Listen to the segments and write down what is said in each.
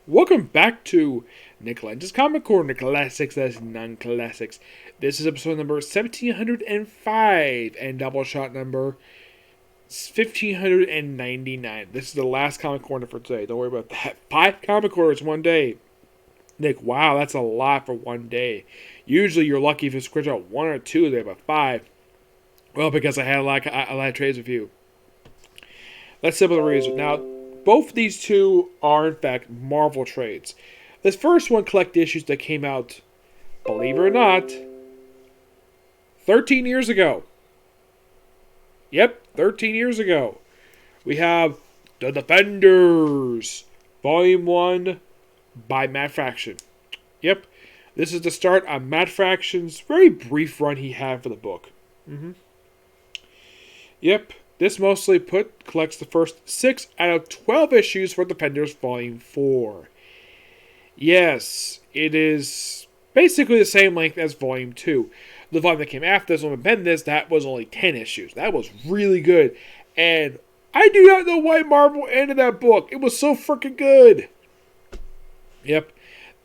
Welcome back to Nick Lenz's Comic Corner, Classics as Non-Classics. This is episode number 1705 and Doubleshot number 1599. This is the last Comic Corner for today. Don't worry about that. 5 Comic Corners one day. Nick, wow, that's a lot for one day. Usually you're lucky if you scratch out 1 or 2 there, but 5. Well, because I had a lot of trades with you. That's simple the reason. Now, both of these two are, in fact, Marvel trades. This first one collect issues that came out, believe it or not, 13 years ago. Yep, 13 years ago. We have The Defenders, Volume 1 by Matt Fraction. Yep, this is the start on Matt Fraction's very brief run he had for the book. Yep. This mostly collects the first 6 out of 12 issues for Defenders Volume 4. Yes, it is basically the same length as Volume 2. The volume that came after this one, Bendis, that was only 10 issues. That was really good. And I do not know why Marvel ended that book. It was so freaking good. Yep.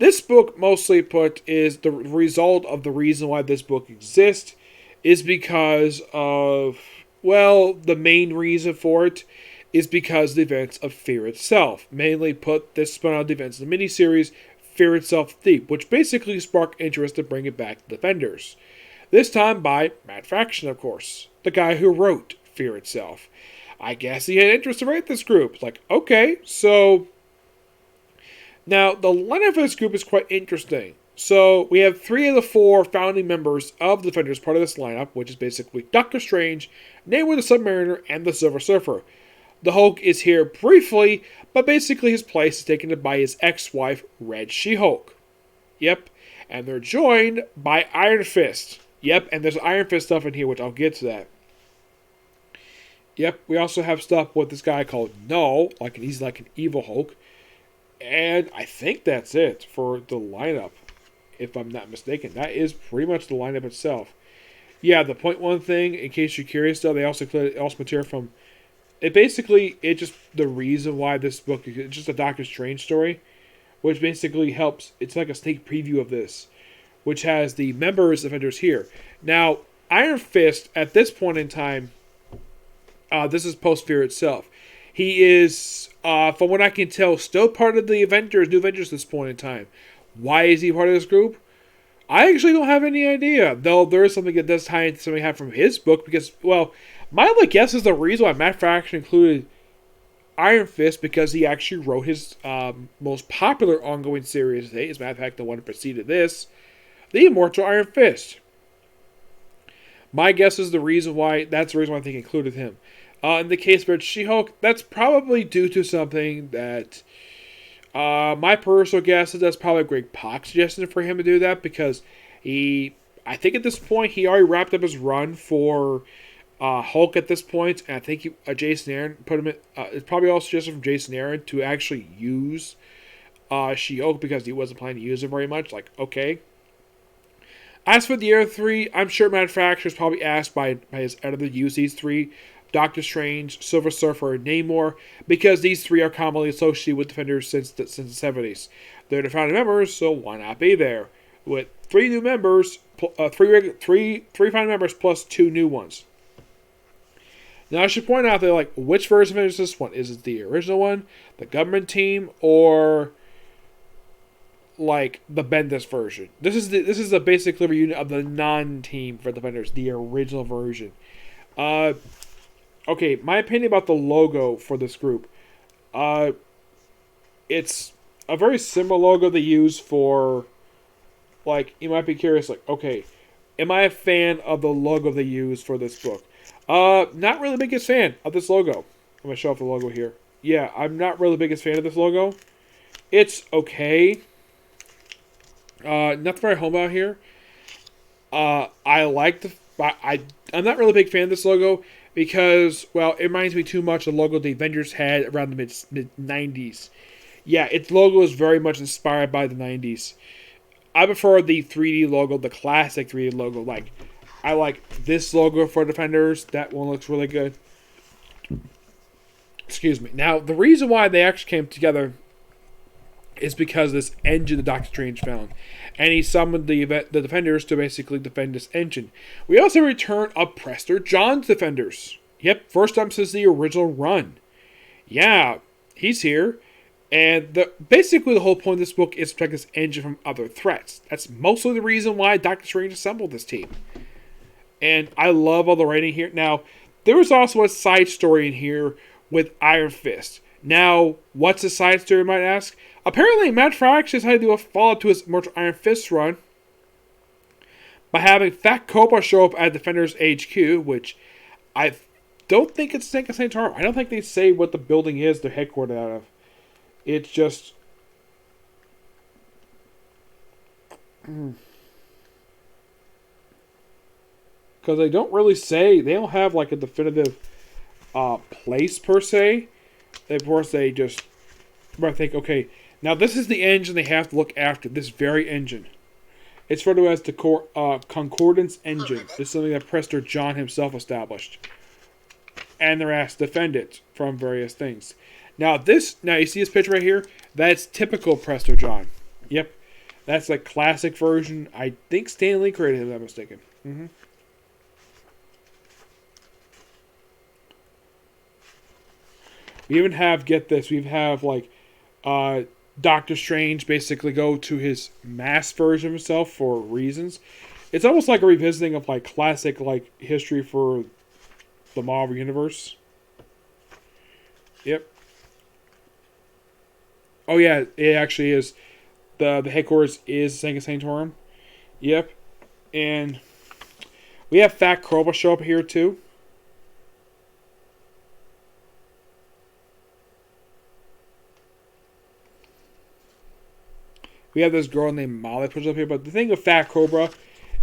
This book mostly is the result of the reason why this book exists is because of... Well, the main reason for it is because of the events of Fear Itself. Mainly this spun out the events of the miniseries Fear Itself Thief, which basically sparked interest to bring it back to Defenders. This time by Matt Fraction, of course, the guy who wrote Fear Itself. I guess he had interest to write this group. Like, okay, so... Now, the lineup for this group is quite interesting. So, we have 3 of the 4 founding members of the Defenders part of this lineup, which is basically Doctor Strange, Namor the Submariner, and the Silver Surfer. The Hulk is here briefly, but basically his place is taken by his ex-wife, Red She-Hulk. Yep, and they're joined by Iron Fist. Yep, and there's Iron Fist stuff in here, which I'll get to that. Yep, we also have stuff with this guy called Null, he's like an evil Hulk. And I think that's it for the lineup. If I'm not mistaken. That is pretty much the lineup itself. Yeah, the point one thing, in case you're curious though, they also material from... It just the reason why this book is just a Doctor Strange story, which basically helps. It's like a sneak preview of this, which has the members of Defenders here. Now, Iron Fist, at this point in time, this is post-Fear Itself. He is, from what I can tell, still part of the New Avengers at this point in time. Why is he part of this group? I actually don't have any idea. Though there is something that does tie into something I have from his book. Because, well, my only guess is the reason why Matt Fraction included Iron Fist. Because he actually wrote his most popular ongoing series today. As a matter of fact, the one that preceded this. The Immortal Iron Fist. My guess is that's the reason why I think included him. In the case of She-Hulk, that's probably due to something that... my personal guess is that's probably Greg Pak suggestion for him to do that because I think at this point he already wrapped up his run for Hulk at this point, and I think Jason Aaron put him in. It's probably also suggestion from Jason Aaron to actually use She-Hulk because he wasn't planning to use it very much. Like, okay. As for the other 3, I'm sure Matt Fraction was probably asked by his editor to use these 3. Doctor Strange, Silver Surfer, and Namor, because these 3 are commonly associated with Defenders since the 70s. They're the founding members, so why not be there? With 3 new members, 3 founding members plus 2 new ones. Now I should point out that which version of it is this one? Is it the original one, the government team, or the Bendis version? This is the basic reunion of the non-team for Defenders, the original version. Okay, my opinion about the logo for this group. It's a very similar logo they use for, you might be curious, okay, am I a fan of the logo they use for this book? Not really the biggest fan of this logo. I'm going to show off the logo here. Yeah, I'm not really the biggest fan of this logo. It's okay. Nothing very home out here. I'm not really a big fan of this logo. Because, well, it reminds me too much of the logo the Avengers had around the mid-90s. Yeah, its logo is very much inspired by the 90s. I prefer the 3D logo, the classic 3D logo. I like this logo for Defenders. That one looks really good. Excuse me. Now, the reason why they actually came together is because of this engine that Doctor Strange found. And he summoned the Defenders to basically defend this engine. We also return of Prester John's Defenders. Yep, first time since the original run. Yeah, he's here. And basically the whole point of this book is to protect this engine from other threats. That's mostly the reason why Doctor Strange assembled this team. And I love all the writing here. Now, there was also a side story in here with Iron Fist. Now, what's the side story, you might ask? Apparently, Matt Fraction decided to do a follow-up to his Immortal Iron Fist run by having Fat Cobra show up at Defenders HQ, which I don't think it's the same term. I don't think they say what the building is they're headquartered out of. It's just... Because they don't really say... They don't have like a definitive place per se. Of course, they just... I think, okay, now this is the engine they have to look after. This very engine. It's referred to as the Concordance engine. This is something that Prester John himself established. And they're asked to defend it from various things. Now you see this picture right here? That's typical Prester John. Yep. That's a classic version. I think Stan Lee created it, if I'm not mistaken. Mm-hmm. We even have, get this, we have like Doctor Strange basically go to his masked version of himself for reasons. It's almost like a revisiting of like classic like history for the Marvel Universe. Yep. Oh yeah, it actually is. The headquarters is Sanctum Sanctorum. Yep. And we have Fat Cobra show up here too. We have this girl named Molly puts up here. But the thing with Fat Cobra,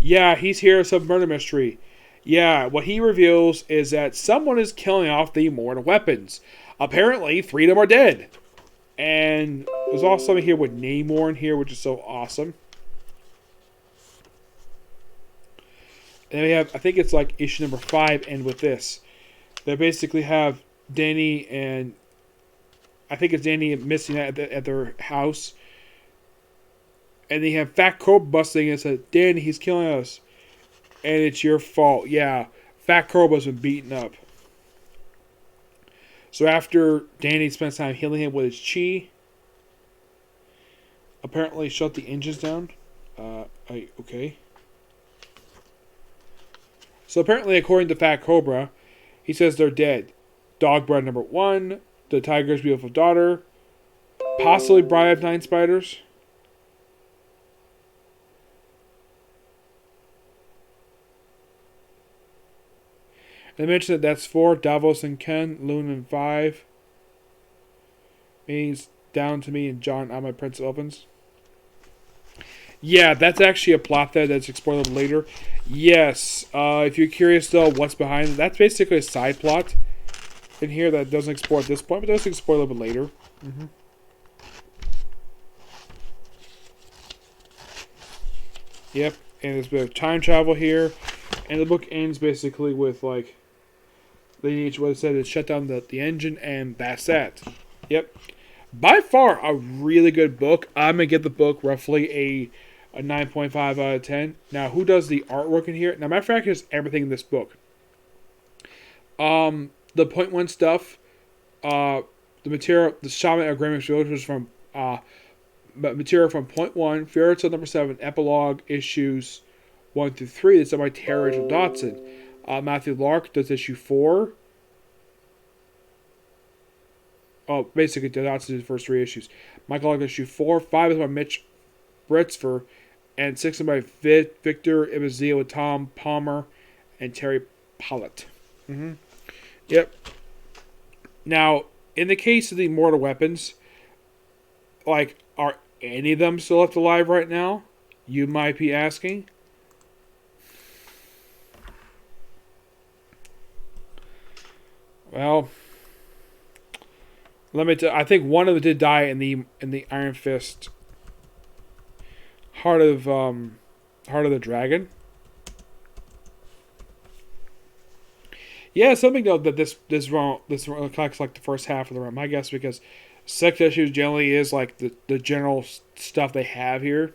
yeah, he's here as some murder mystery. Yeah, what he reveals is that someone is killing off the immortal weapons. Apparently, 3 of them are dead. And there's also something here with Namor in here, which is so awesome. And we have, I think it's like issue number 5, and with this. They basically have Danny and, I think it's Danny missing at their house. And they have Fat Cobra busting and says, Danny, he's killing us. And it's your fault. Yeah, Fat Cobra's been beaten up. So after Danny spends time healing him with his chi, apparently shut the engines down. Okay. So apparently, according to Fat Cobra, he says they're dead. Dog Bread number 1, the Tiger's Beautiful Daughter, possibly Bride of 9 Spiders. They mentioned that that's 4, Davos and Ken, Loon and 5. Means down to me and John, I'm my Prince Opens. Yeah, that's actually a plot there that's explored a little later. Yes, if you're curious though what's behind it, that's basically a side plot in here that doesn't explore at this point, but does explore a little bit later. Mm-hmm. Yep, and there's a bit of time travel here. And the book ends basically with like, they need what it said is shut down the engine, and that's that. Yep. By far, a really good book. I'm going to give the book roughly a 9.5 out of 10. Now, who does the artwork in here? Now, matter of fact, there's everything in this book. The point 1 stuff, the material, the Shaman Agreement, which was from material from point 1, Fairy Tale number 7, epilogue issues 1 through 3. That's done by Terry Rachel Dodson. Matthew Lark does issue 4. Oh, basically, Dodson did the first 3 issues. Michael Lark issue 4. 5 is by Mitch Britzfer. And 6 is by Victor Ibazia with Tom Palmer and Terry Pollitt. Mm-hmm. Yep. Now, in the case of the immortal weapons, like, are any of them still left alive right now? You might be asking. Well, let me tell. I think one of them did die in the Iron Fist Heart of the Dragon. Yeah, something though that this collects like the first half of the run. My guess because 6 issues generally is like the general stuff they have here.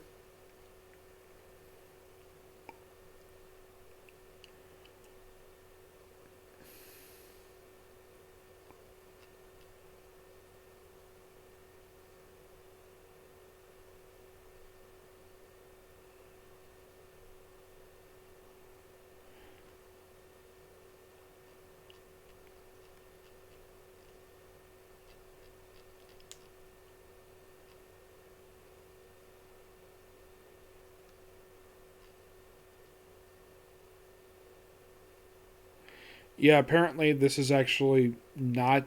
Yeah, apparently this is actually not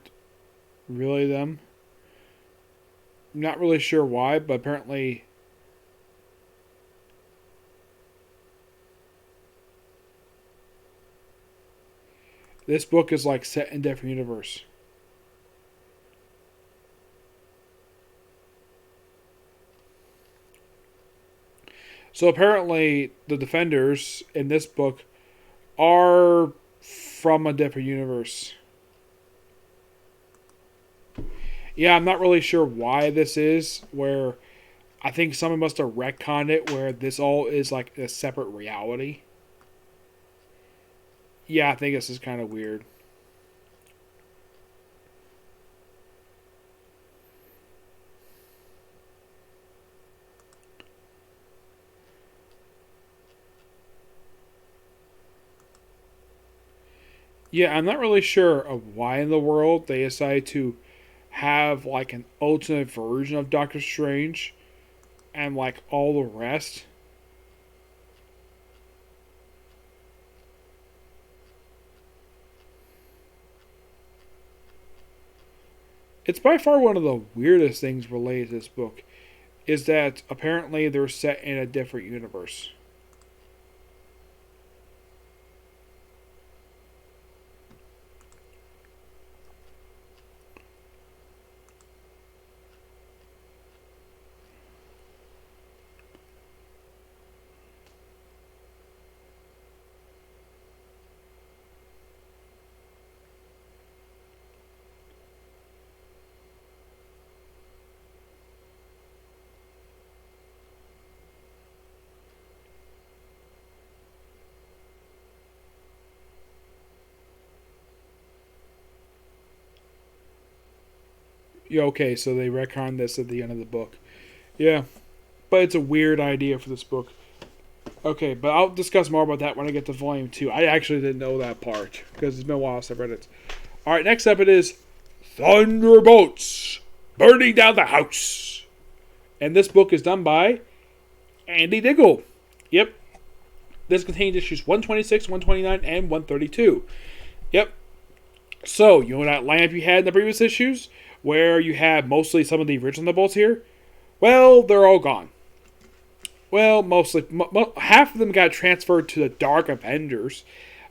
really them. I'm not really sure why, but apparently this book is like set in a different universe. So apparently the Defenders in this book are from a different universe. Yeah, I'm not really sure why this is, where I think someone must have retconned it where this all is like a separate reality. Yeah, I think this is kind of weird. Yeah, I'm not really sure of why in the world they decided to have like an alternate version of Doctor Strange and like all the rest. It's by far one of the weirdest things related to this book is that apparently they're set in a different universe. Yeah, okay, so they retcon this at the end of the book. Yeah, but it's a weird idea for this book. Okay, but I'll discuss more about that when I get to volume 2. I actually didn't know that part because it's been a while since I've read it. Alright, next up it is Thunderbolts Burning Down the House. And this book is done by Andy Diggle. Yep. This contains issues 126, 129, and 132. Yep. So, you know that lineup you had in the previous issues? Where you had mostly some of the original Thunderbolts here? Well, they're all gone. Well, mostly. Half of them got transferred to the Dark Avengers.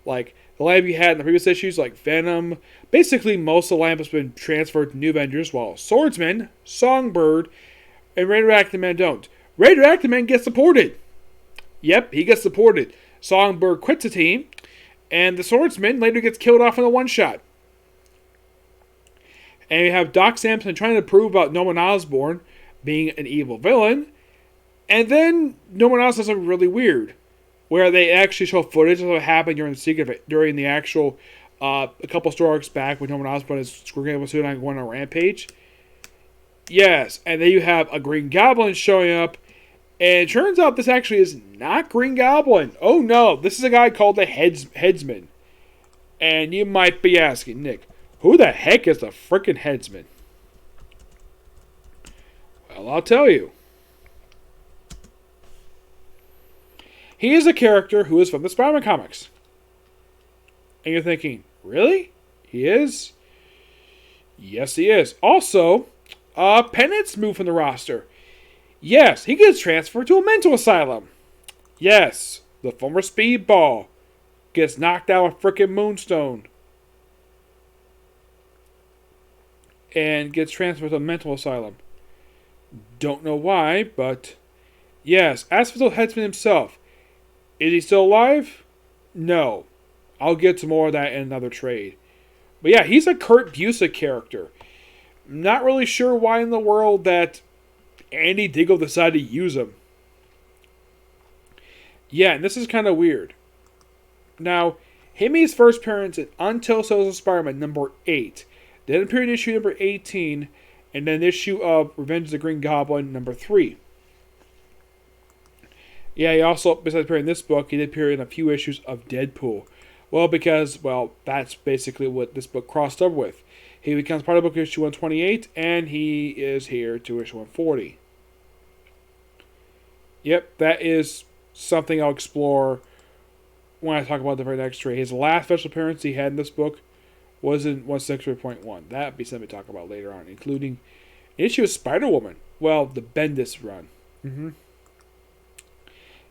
Like, the lineup you had in the previous issues, like Venom. Basically, most of the lineup has been transferred to New Avengers, while Swordsman, Songbird, and Radioactive Man don't. Radioactive Man gets supported. Yep, he gets supported. Songbird quits the team, and the Swordsman later gets killed off in a one-shot. And you have Doc Samson trying to prove about Norman Osborn being an evil villain. And then Norman Osborn does something really weird, where they actually show footage of what happened during the actual a couple story arcs back when Norman Osborn is screwing up with Suit and going on a rampage. Yes, and then you have a Green Goblin showing up, and it turns out this actually is not Green Goblin. Oh no, this is a guy called the Headsman. And you might be asking, Nick, who the heck is the frickin' Headsman? Well, I'll tell you. He is a character who is from the Spider-Man comics. And you're thinking, really? He is? Yes, he is. Also, Penance moved from the roster. Yes, he gets transferred to a mental asylum. Yes, the former Speedball gets knocked out with frickin' Moonstone. And gets transferred to a mental asylum. Don't know why, but yes, as for the Headsman himself, is he still alive? No. I'll get to more of that in another trade. But yeah, he's a Kurt Busiek character. Not really sure why in the world that Andy Diggle decided to use them. Yeah, and this is kind of weird. Now, he made his first appearance in Until Souls of Spider-Man number 8. Then appeared in issue number 18, and then issue of Revenge of the Green Goblin number 3. Yeah, he also, besides appearing in this book, he did appear in a few issues of Deadpool. Well, because, that's basically what this book crossed over with. He becomes part of book issue 128, and he is here to issue 140. Yep, that is something I'll explore when I talk about the very next trade. His last special appearance he had in this book was in 163.1. That would be something to talk about later on, including an issue of Spider-Woman. Well, the Bendis run.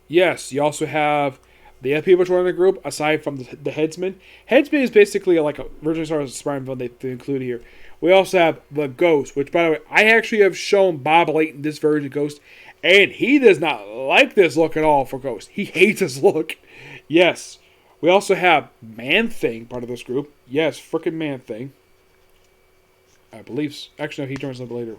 Yes, you also have the FP which run the group, aside from the Headsman. Headsman is basically like a originally started as a Spider-Man villain they include here. We also have the Ghost, which, by the way, I actually have shown Bob Layton this version of Ghost, and he does not like this look at all for Ghost. He hates this look. Yes. We also have Man-Thing, part of this group. Yes, frickin' Man-Thing. I believe. Actually, no, he joins a little later.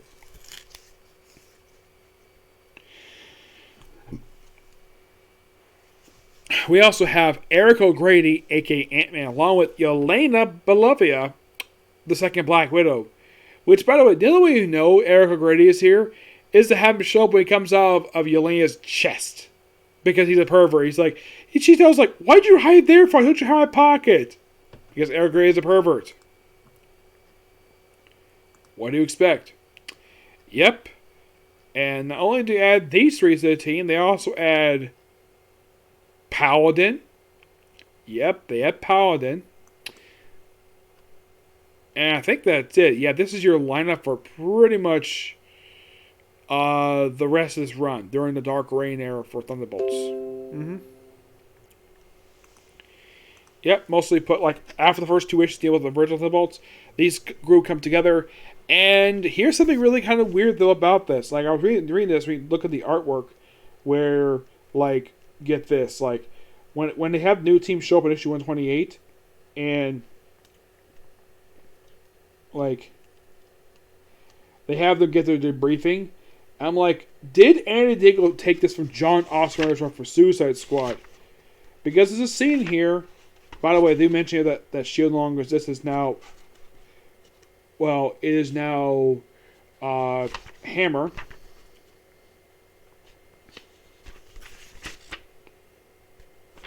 We also have Eric O'Grady, a.k.a. Ant-Man, along with Yelena Belova, the second Black Widow. Which, by the way, the only way you know Eric O'Grady is here is to have him show up when he comes out of Yelena's chest. Because he's a pervert. He's like, she tells like, why'd you hide there for? Don't you have my pocket? Because Eric O'Grady is a pervert. What do you expect? Yep. And not only do they add these three to the team, they also add Paladin. Yep, they add Paladin. And I think that's it. Yeah, this is your lineup for pretty much the rest of this run during the Dark Reign era for Thunderbolts. Yep, mostly put like after the first two issues deal with the original Thunderbolts, these group come together. And here's something really kind of weird though about this. Like I was reading this, we look at the artwork where like get this, like when they have new teams show up in issue 128 and like they have them get their debriefing. I'm like, did Andy Diggle take this from John Osterman's run for Suicide Squad? Because there's a scene here. By the way, they mentioned here that Shield no longer exists. Is now, well, it is now Hammer.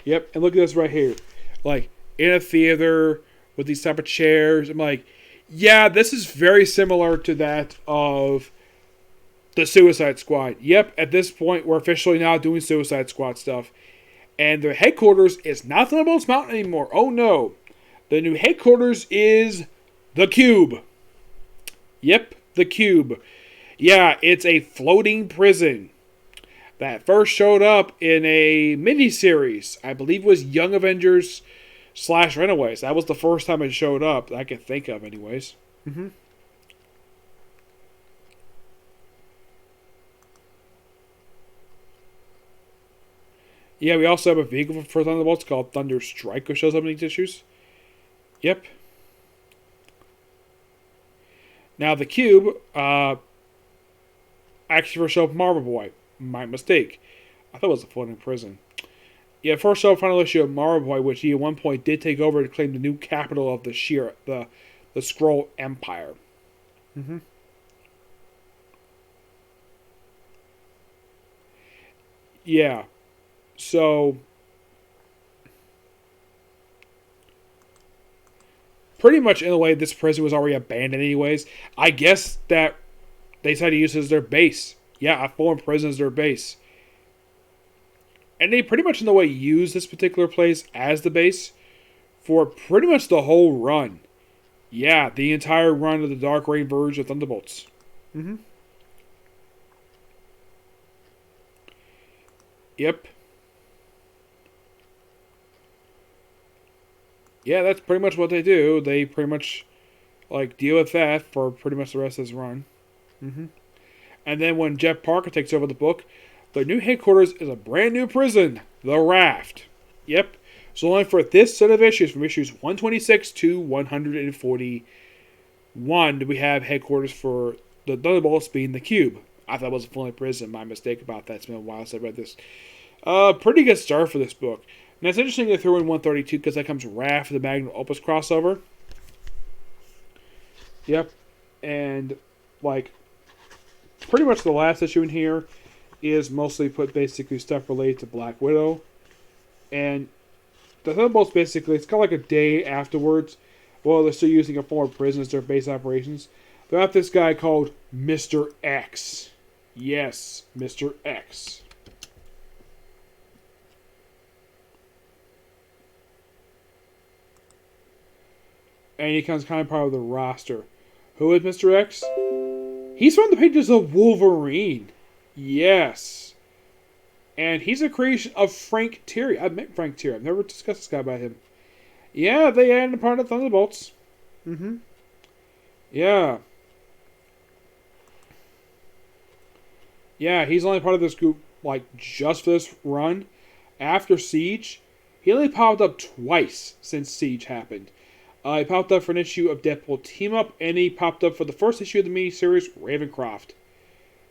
Yep, and look at this right here. Like, in a theater with these type of chairs. I'm like, yeah, this is very similar to that of the Suicide Squad. Yep, at this point, we're officially now doing Suicide Squad stuff. And their headquarters is not Thunderbolts Mountain anymore. Oh, no. The new headquarters is the Cube. Yep, the Cube. Yeah, it's a floating prison that first showed up in a miniseries. I believe it was Young Avengers / Runaways. That was the first time it showed up that I can think of anyways. Yeah, we also have a vehicle for Thunderbolts called Thunder Strike, which shows up in these issues. Yep. Now, the Cube, actually first showed up Marvel Boy. My mistake. I thought it was a floating prison. Yeah, first showed up final issue of Marvel Boy, which he at one point did take over to claim the new capital of the Skrull Empire. Yeah. So, pretty much in a way, this prison was already abandoned anyways. I guess that they decided to use it as their base. Yeah, a foreign prison as their base. And they pretty much in the way use this particular place as the base for pretty much the whole run. Yeah, the entire run of the Dark Reign version of Thunderbolts. Yep. Yeah, that's pretty much what they do. They pretty much like deal with that for pretty much the rest of this run. And then when Jeff Parker takes over the book, the new headquarters is a brand new prison, the Raft. Yep. So only for this set of issues, from issues 126 to 140, One, we have headquarters for the Thunderbolts being the Cube. I thought it was a Flying Prison. My mistake about that. It's been a while since I read this. Pretty good start for this book. Now, it's interesting to throw in 132 because that comes right after the Magnum Opus crossover. Yep. And, like, pretty much the last issue in here is mostly put basically stuff related to Black Widow. And the Thunderbolts basically, it's kind of like a day afterwards. Well, they're still using a former prison as their base operations. They have this guy called Mr. X. Yes, Mr. X. And he becomes kind of part of the roster. Who is Mr. X? He's from the pages of Wolverine. Yes. And he's a creation of Frank Thierry. I've met Frank Thierry. I've never discussed this guy by him. Yeah, they added a part of Thunderbolts. Yeah. Yeah, he's only part of this group, like, just for this run. After Siege, he only popped up twice since Siege happened. He popped up for an issue of Deadpool Team Up, and he popped up for the first issue of the miniseries Ravencroft.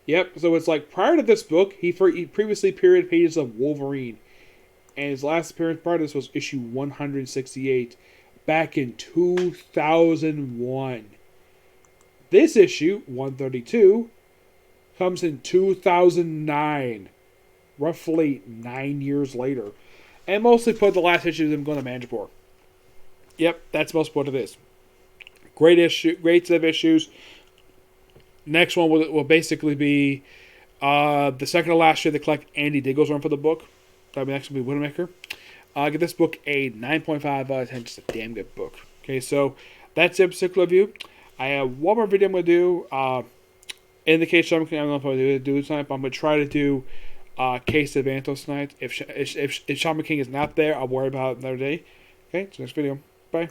Yep, so it's like prior to this book, he previously appeared pages of Wolverine. And his last appearance prior to this was issue 168, back in 2001. This issue, 132, comes in 2009, roughly 9 years later. And mostly put the last issue of them going to Mandrapore. Yep, that's most what it is. Great issue, great set of issues. Next one will basically be the second to last year they collect Andy Diggle's run for the book. That'll be next will be Widowmaker. Give this book a 9.5 out of 10. Just a damn good book. Okay, so that's the particular review. I have one more video I'm going to do. In the case Shaman King, I don't know if I'm going to do it tonight, but I'm going to try to do Case of Antos tonight. If Shaman King is not there, I'll worry about it another day. Okay, so next video. Bye.